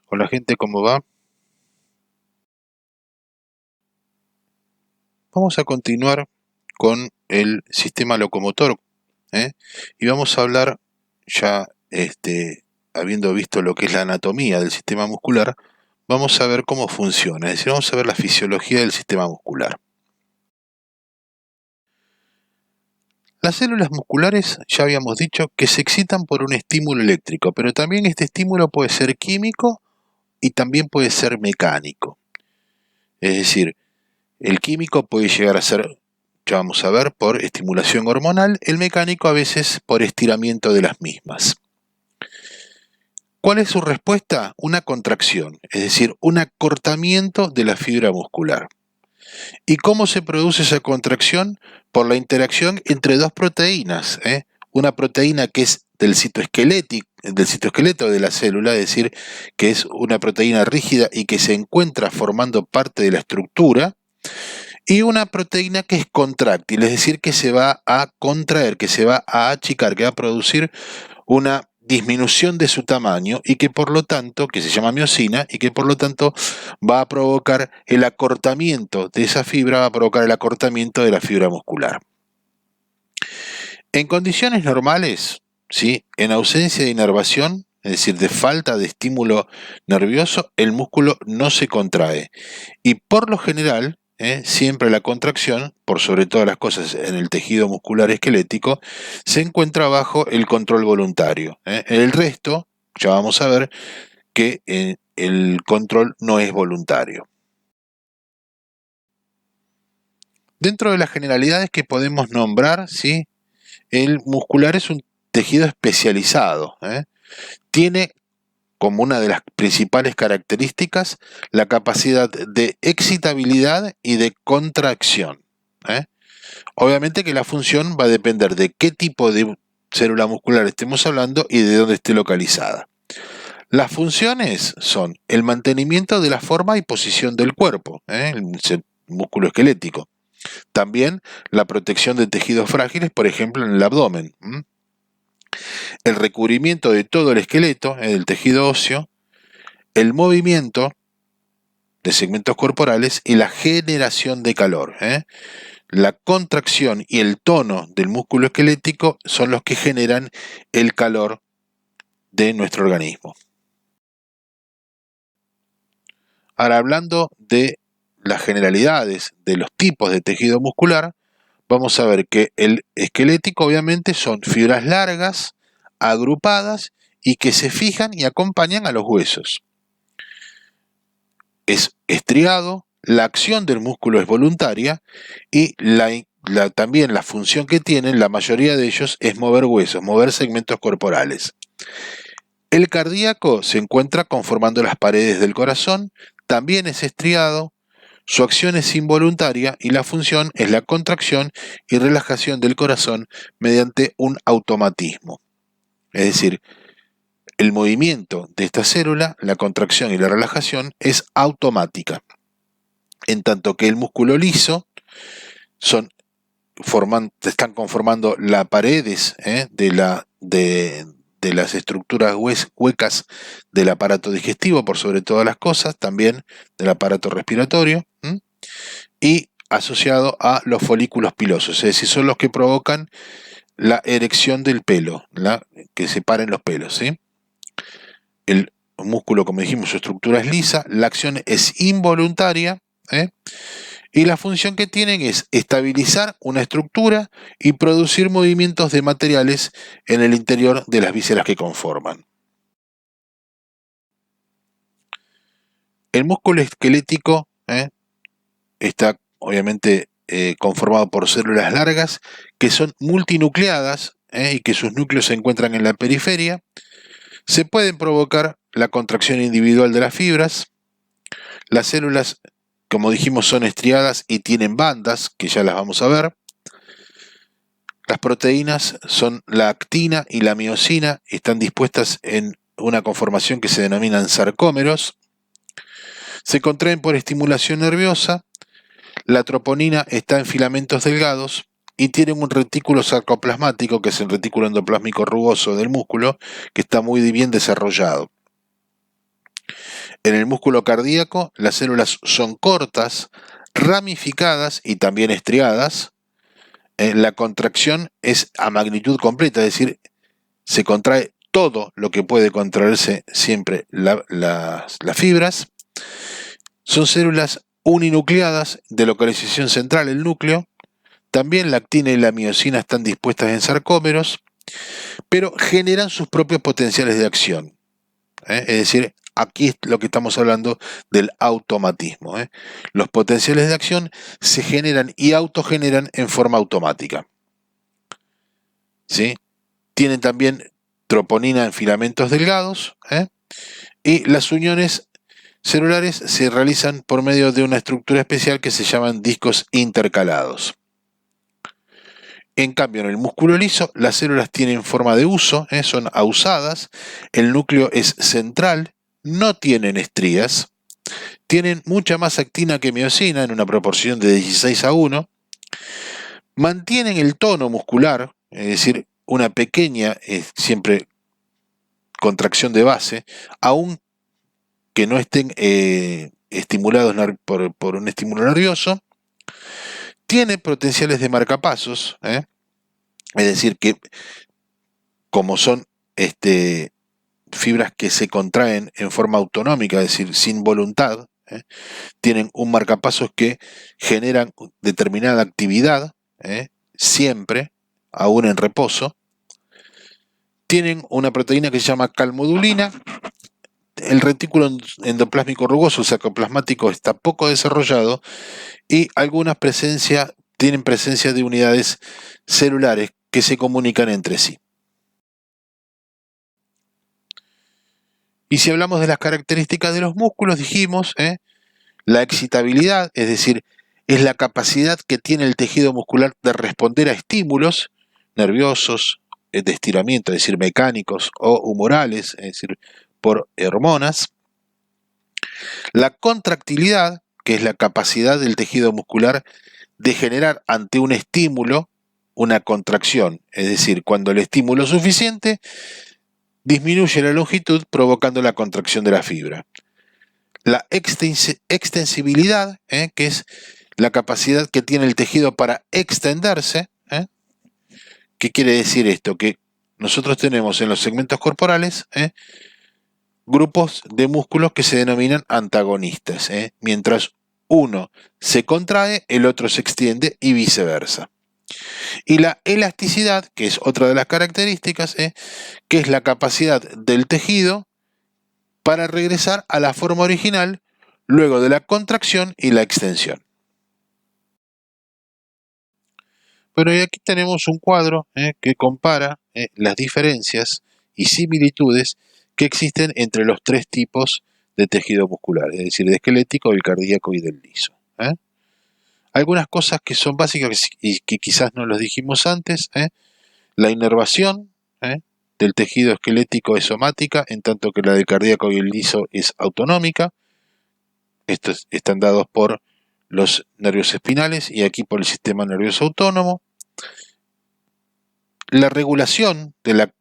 Hola gente, ¿cómo va? Vamos a continuar con el sistema locomotor, ¿eh? Y vamos a hablar ya, habiendo visto lo que es la anatomía del sistema muscular, vamos a ver cómo funciona, es decir, vamos a ver la fisiología del sistema muscular. Las células musculares, ya habíamos dicho, que se excitan por un estímulo eléctrico, pero también este estímulo puede ser químico y también puede ser mecánico. Es decir, el químico puede llegar a ser, ya vamos a ver, por estimulación hormonal, el mecánico a veces por estiramiento de las mismas. ¿Cuál es su respuesta? Una contracción, es decir, un acortamiento de la fibra muscular. ¿Y cómo se produce esa contracción? Por la interacción entre dos proteínas, ¿eh? Una proteína que es del citoesqueleto de la célula, es decir, que es una proteína rígida y que se encuentra formando parte de la estructura, y una proteína que es contráctil, es decir, que se va a contraer, que se va a achicar, que va a producir una disminución de su tamaño y que por lo tanto, que se llama miosina, y que por lo tanto va a provocar el acortamiento de esa fibra, va a provocar el acortamiento de la fibra muscular. En condiciones normales, ¿sí?, en ausencia de inervación, es decir, de falta de estímulo nervioso, el músculo no se contrae. Y por lo general, siempre la contracción, por sobre todas las cosas en el tejido muscular esquelético, se encuentra bajo el control voluntario. En el resto, ya vamos a ver que el control no es voluntario. Dentro de las generalidades que podemos nombrar, ¿sí?, el muscular es un tejido especializado. Tiene como una de las principales características la capacidad de excitabilidad y de contracción. Obviamente que la función va a depender de qué tipo de célula muscular estemos hablando y de dónde esté localizada. Las funciones son el mantenimiento de la forma y posición del cuerpo, el músculo esquelético. También la protección de tejidos frágiles, por ejemplo en el abdomen. El recubrimiento de todo el esqueleto, el tejido óseo, el movimiento de segmentos corporales y la generación de calor. La contracción y el tono del músculo esquelético son los que generan el calor de nuestro organismo. Ahora, hablando de las generalidades de los tipos de tejido muscular, vamos a ver que el esquelético obviamente son fibras largas, agrupadas y que se fijan y acompañan a los huesos. Es estriado, la acción del músculo es voluntaria y también la función que tienen, la mayoría de ellos, es mover huesos, mover segmentos corporales. El cardíaco se encuentra conformando las paredes del corazón, también es estriado, su acción es involuntaria y la función es la contracción y relajación del corazón mediante un automatismo. Es decir, el movimiento de esta célula, la contracción y la relajación, es automática. En tanto que el músculo liso están conformando las paredes de las estructuras huecas del aparato digestivo, por sobre todas las cosas, también del aparato respiratorio, y asociado a los folículos pilosos, es decir, son los que provocan la erección del pelo, que separen los pelos, ¿sí? El músculo, como dijimos, su estructura es lisa, la acción es involuntaria, y la función que tienen es estabilizar una estructura y producir movimientos de materiales en el interior de las vísceras que conforman. El músculo esquelético está obviamente conformado por células largas que son multinucleadas y que sus núcleos se encuentran en la periferia. Se pueden provocar la contracción individual de las fibras. Las células, como dijimos, son estriadas y tienen bandas, que ya las vamos a ver. Las proteínas son la actina y la miosina, están dispuestas en una conformación que se denominan sarcómeros. Se contraen por estimulación nerviosa. La troponina está en filamentos delgados y tienen un retículo sarcoplasmático, que es el retículo endoplásmico rugoso del músculo, que está muy bien desarrollado. En el músculo cardíaco, las células son cortas, ramificadas y también estriadas. La contracción es a magnitud completa, es decir, se contrae todo lo que puede contraerse siempre las fibras. Son células uninucleadas de localización central, el núcleo. También la actina y la miosina están dispuestas en sarcómeros, pero generan sus propios potenciales de acción. Es decir, aquí es lo que estamos hablando del automatismo. Los potenciales de acción se generan y autogeneran en forma automática. ¿Sí? Tienen también troponina en filamentos delgados, y las uniones celulares se realizan por medio de una estructura especial que se llaman discos intercalados. En cambio, en el músculo liso, las células tienen forma de huso, son ausadas, el núcleo es central, no tienen estrías, tienen mucha más actina que miosina en una proporción de 16:1, mantienen el tono muscular, es decir, una pequeña, siempre contracción de base, aun que no estén estimulados por un estímulo nervioso. Tiene potenciales de marcapasos, es decir, que como son fibras que se contraen en forma autonómica, es decir, sin voluntad, tienen un marcapasos que generan determinada actividad, siempre, aún en reposo. Tienen una proteína que se llama calmodulina. El retículo endoplásmico rugoso, o sarcoplasmático, está poco desarrollado y algunas tienen presencia de unidades celulares que se comunican entre sí. Y si hablamos de las características de los músculos, dijimos, la excitabilidad, es decir, es la capacidad que tiene el tejido muscular de responder a estímulos nerviosos, de estiramiento, es decir, mecánicos o humorales, es decir, por hormonas. La contractilidad, que es la capacidad del tejido muscular de generar ante un estímulo una contracción, es decir, cuando el estímulo es suficiente, disminuye la longitud provocando la contracción de la fibra. La extensibilidad, que es la capacidad que tiene el tejido para extenderse. ¿Qué quiere decir esto? Que nosotros tenemos en los segmentos corporales grupos de músculos que se denominan antagonistas. Mientras uno se contrae, el otro se extiende y viceversa. Y la elasticidad, que es otra de las características, que es la capacidad del tejido para regresar a la forma original luego de la contracción y la extensión. Bueno, y aquí tenemos un cuadro que compara las diferencias y similitudes que existen entre los tres tipos de tejido muscular, es decir, el esquelético, el cardíaco y del liso. Algunas cosas que son básicas y que quizás no los dijimos antes, la inervación del tejido esquelético es somática, en tanto que la del cardíaco y el liso es autonómica. Estos están dados por los nervios espinales y aquí por el sistema nervioso autónomo. La regulación de la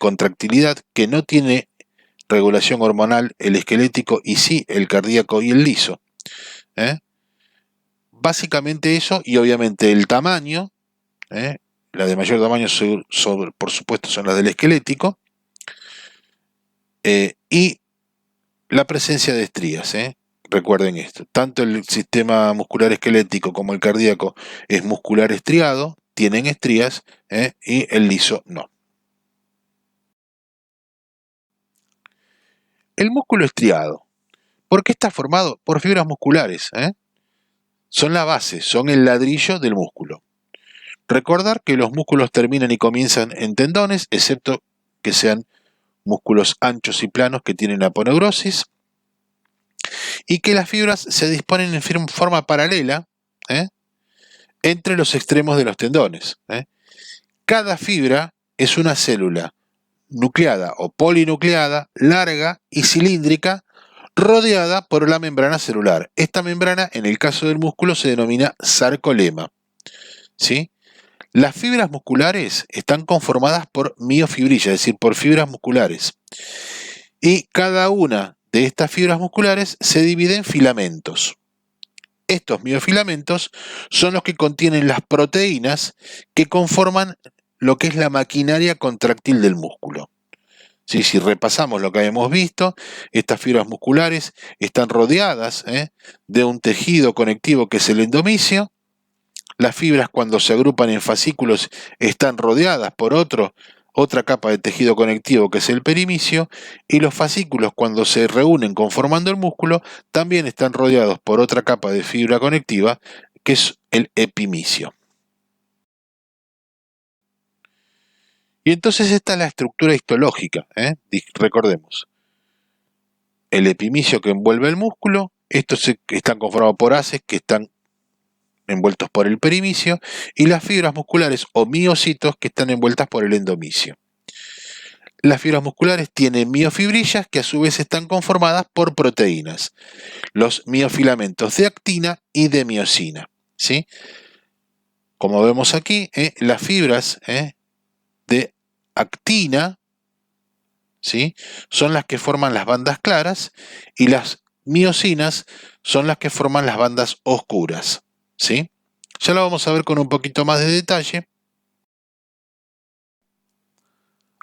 contractilidad, que no tiene regulación hormonal el esquelético y sí el cardíaco y el liso. Básicamente eso, y obviamente el tamaño, la de mayor tamaño por supuesto son las del esquelético, y la presencia de estrías. Recuerden esto, tanto el sistema muscular esquelético como el cardíaco es muscular estriado, tienen estrías, y el liso no. El músculo estriado, ¿por qué está formado? Por fibras musculares. Son la base, son el ladrillo del músculo. Recordar que los músculos terminan y comienzan en tendones, excepto que sean músculos anchos y planos que tienen aponeurosis, y que las fibras se disponen en forma paralela entre los extremos de los tendones. Cada fibra es una célula nucleada o polinucleada, larga y cilíndrica, rodeada por la membrana celular. Esta membrana, en el caso del músculo, se denomina sarcolema. ¿Sí? Las fibras musculares están conformadas por miofibrilla, es decir, por fibras musculares. Y cada una de estas fibras musculares se divide en filamentos. Estos miofilamentos son los que contienen las proteínas que conforman lo que es la maquinaria contractil del músculo. Sí, si repasamos lo que habíamos visto, estas fibras musculares están rodeadas de un tejido conectivo que es el endomisio. Las fibras, cuando se agrupan en fascículos, están rodeadas por otra capa de tejido conectivo que es el perimisio, y los fascículos, cuando se reúnen conformando el músculo, también están rodeados por otra capa de fibra conectiva que es el epimisio. Y entonces esta es la estructura histológica, recordemos. El epimisio que envuelve el músculo, estos están conformados por haces que están envueltos por el perimisio, y las fibras musculares o miocitos que están envueltas por el endomisio. Las fibras musculares tienen miofibrillas que a su vez están conformadas por proteínas, los miofilamentos de actina y de miosina, ¿sí? Como vemos aquí, las fibras de actina, ¿sí?, son las que forman las bandas claras, y las miosinas son las que forman las bandas oscuras, ¿sí? Ya lo vamos a ver con un poquito más de detalle.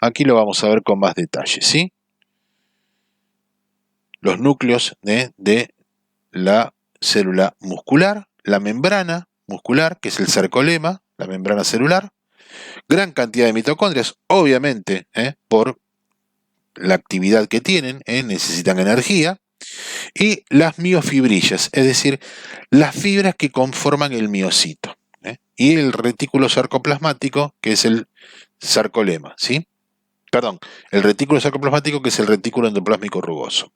Aquí lo vamos a ver con más detalle, ¿sí? Los núcleos de la célula muscular, la membrana muscular, que es el sarcolema, la membrana celular, gran cantidad de mitocondrias, obviamente, por la actividad que tienen, necesitan energía, y las miofibrillas, es decir, las fibras que conforman el miocito, y el retículo sarcoplasmático, que es el sarcolema, ¿sí? Perdón, el retículo sarcoplasmático, que es el retículo endoplásmico rugoso.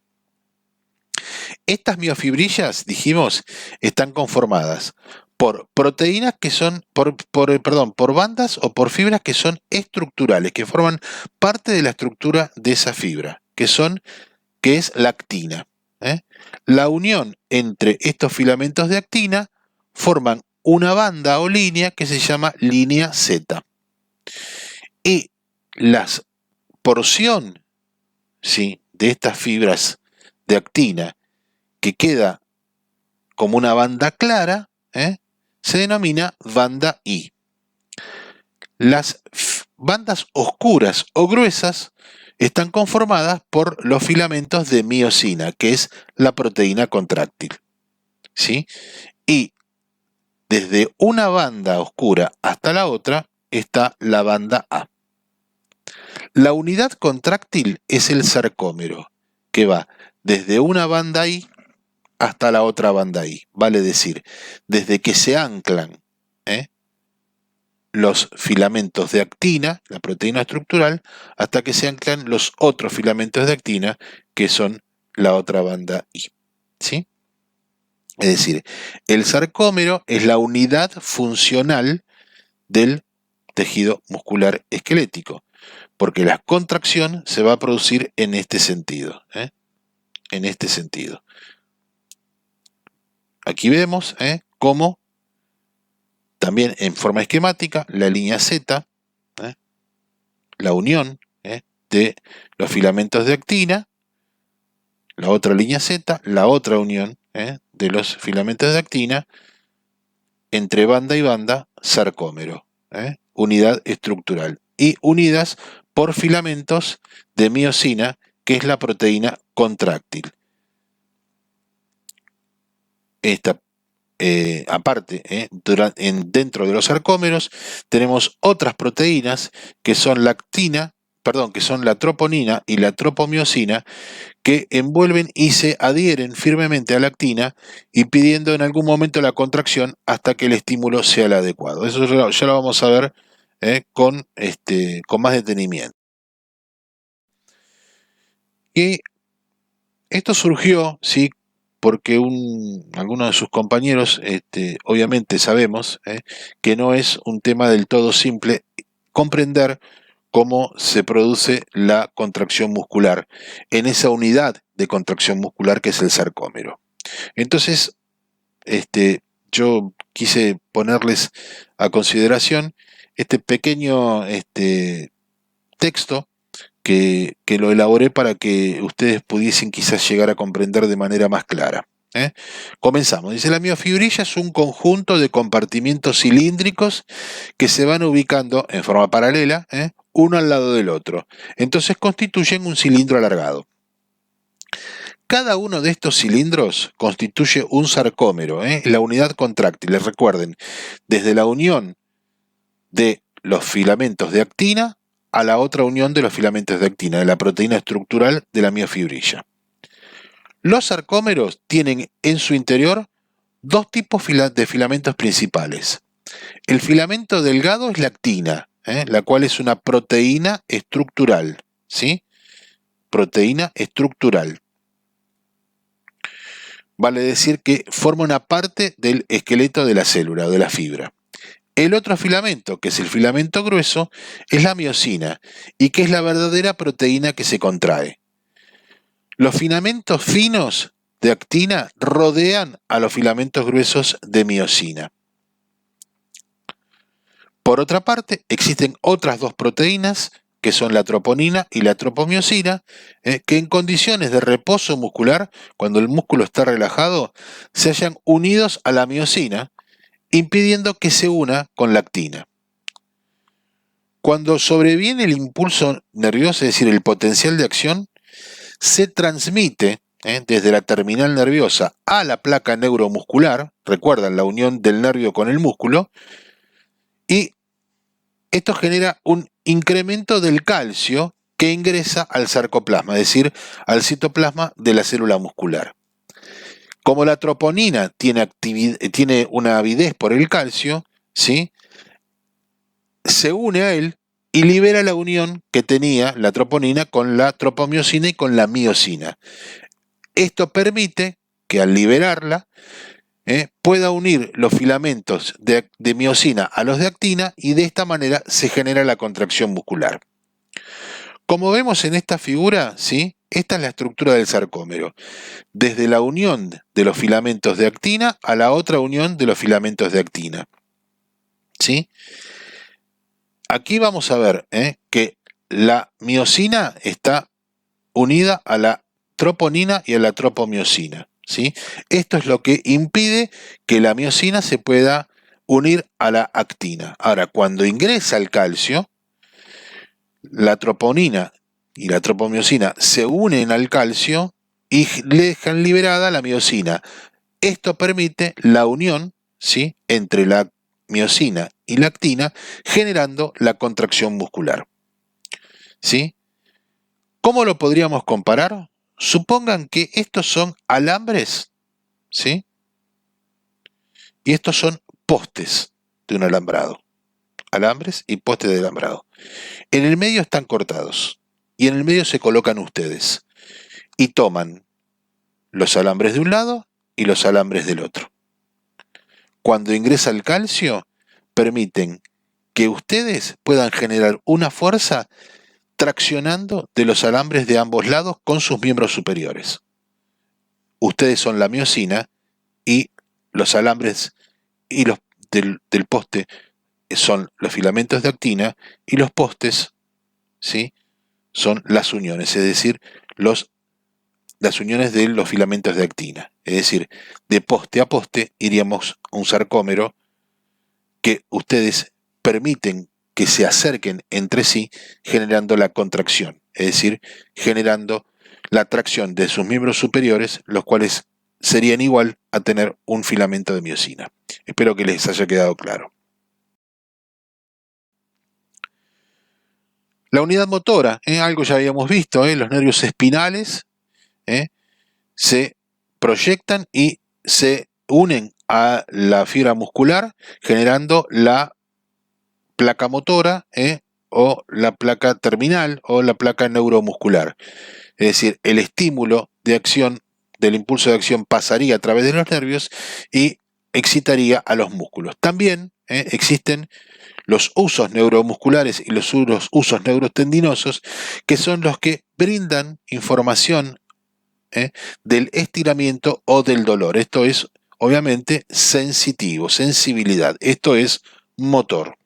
Estas miofibrillas, dijimos, están conformadas por proteínas que son, por bandas o por fibras que son estructurales, que forman parte de la estructura de esa fibra, que es la actina. La unión entre estos filamentos de actina forman una banda o línea que se llama línea Z. Y la porción, ¿sí?, de estas fibras de actina que queda como una banda clara, se denomina banda I. Las bandas oscuras o gruesas están conformadas por los filamentos de miosina, que es la proteína contráctil, ¿sí? Y desde una banda oscura hasta la otra está la banda A. La unidad contráctil es el sarcómero, que va desde una banda I hasta la otra banda I. Vale decir, desde que se anclan los filamentos de actina, la proteína estructural, hasta que se anclan los otros filamentos de actina, que son la otra banda I, ¿sí? Es decir, el sarcómero es la unidad funcional del tejido muscular esquelético, porque la contracción se va a producir en este sentido, en este sentido. Aquí vemos cómo también en forma esquemática la línea Z, la unión de los filamentos de actina, la otra línea Z, la otra unión de los filamentos de actina, entre banda y banda, sarcómero, unidad estructural, y unidas por filamentos de miosina, que es la proteína contráctil. Esta aparte, dentro de los sarcómeros tenemos otras proteínas que son que son la troponina y la tropomiosina, que envuelven y se adhieren firmemente a la actina, impidiendo en algún momento la contracción hasta que el estímulo sea el adecuado. Eso ya lo vamos a ver con más detenimiento. Y esto surgió, ¿sí?, porque alguno de sus compañeros, obviamente sabemos que no es un tema del todo simple comprender cómo se produce la contracción muscular en esa unidad de contracción muscular que es el sarcómero. Entonces, yo quise ponerles a consideración este pequeño texto que lo elaboré para que ustedes pudiesen quizás llegar a comprender de manera más clara. Comenzamos. Dice, la miofibrilla es un conjunto de compartimientos cilíndricos que se van ubicando en forma paralela, uno al lado del otro. Entonces constituyen un cilindro alargado. Cada uno de estos cilindros constituye un sarcómero, la unidad contráctil. Les recuerden, desde la unión de los filamentos de actina a la otra unión de los filamentos de actina, de la proteína estructural de la miofibrilla. Los sarcómeros tienen en su interior dos tipos de filamentos principales. El filamento delgado es la actina, la cual es una proteína estructural, ¿sí? Proteína estructural. Vale decir que forma una parte del esqueleto de la célula o de la fibra. El otro filamento, que es el filamento grueso, es la miosina y que es la verdadera proteína que se contrae. Los filamentos finos de actina rodean a los filamentos gruesos de miosina. Por otra parte, existen otras dos proteínas, que son la troponina y la tropomiosina, que en condiciones de reposo muscular, cuando el músculo está relajado, se hallan unidos a la miosina, impidiendo que se una con la actina. Cuando sobreviene el impulso nervioso, es decir, el potencial de acción, se transmite desde la terminal nerviosa a la placa neuromuscular, recuerdan la unión del nervio con el músculo, y esto genera un incremento del calcio que ingresa al sarcoplasma, es decir, al citoplasma de la célula muscular. Como la troponina tiene una avidez por el calcio, ¿sí?, se une a él y libera la unión que tenía la troponina con la tropomiosina y con la miosina. Esto permite que al liberarla pueda unir los filamentos de miosina a los de actina y de esta manera se genera la contracción muscular. Como vemos en esta figura, ¿sí?, esta es la estructura del sarcómero, desde la unión de los filamentos de actina a la otra unión de los filamentos de actina, ¿sí? Aquí vamos a ver que la miosina está unida a la troponina y a la tropomiosina, ¿sí? Esto es lo que impide que la miosina se pueda unir a la actina. Ahora, cuando ingresa el calcio, la troponina y la tropomiosina se unen al calcio y le dejan liberada la miosina. Esto permite la unión, ¿sí?, entre la miosina y la actina, generando la contracción muscular, ¿sí? ¿Cómo lo podríamos comparar? Supongan que estos son alambres, ¿sí?, y estos son postes de un alambrado. Alambres y postes de alambrado. En el medio están cortados y en el medio se colocan ustedes y toman los alambres de un lado y los alambres del otro. Cuando ingresa el calcio, permiten que ustedes puedan generar una fuerza traccionando de los alambres de ambos lados con sus miembros superiores. Ustedes son la miosina y los alambres y los del poste son los filamentos de actina y los postes, ¿sí?, son las uniones, es decir, las uniones de los filamentos de actina. Es decir, de poste a poste iríamos a un sarcómero que ustedes permiten que se acerquen entre sí generando la contracción, es decir, generando la tracción de sus miembros superiores, los cuales serían igual a tener un filamento de miosina. Espero que les haya quedado claro. La unidad motora, algo ya habíamos visto, los nervios espinales se proyectan y se unen a la fibra muscular generando la placa motora o la placa terminal o la placa neuromuscular. Es decir, el estímulo de acción del impulso de acción pasaría a través de los nervios y excitaría a los músculos. También existen los usos neuromusculares y los usos neurotendinosos, que son los que brindan información del estiramiento o del dolor. Esto es, obviamente, sensibilidad. Esto es motor.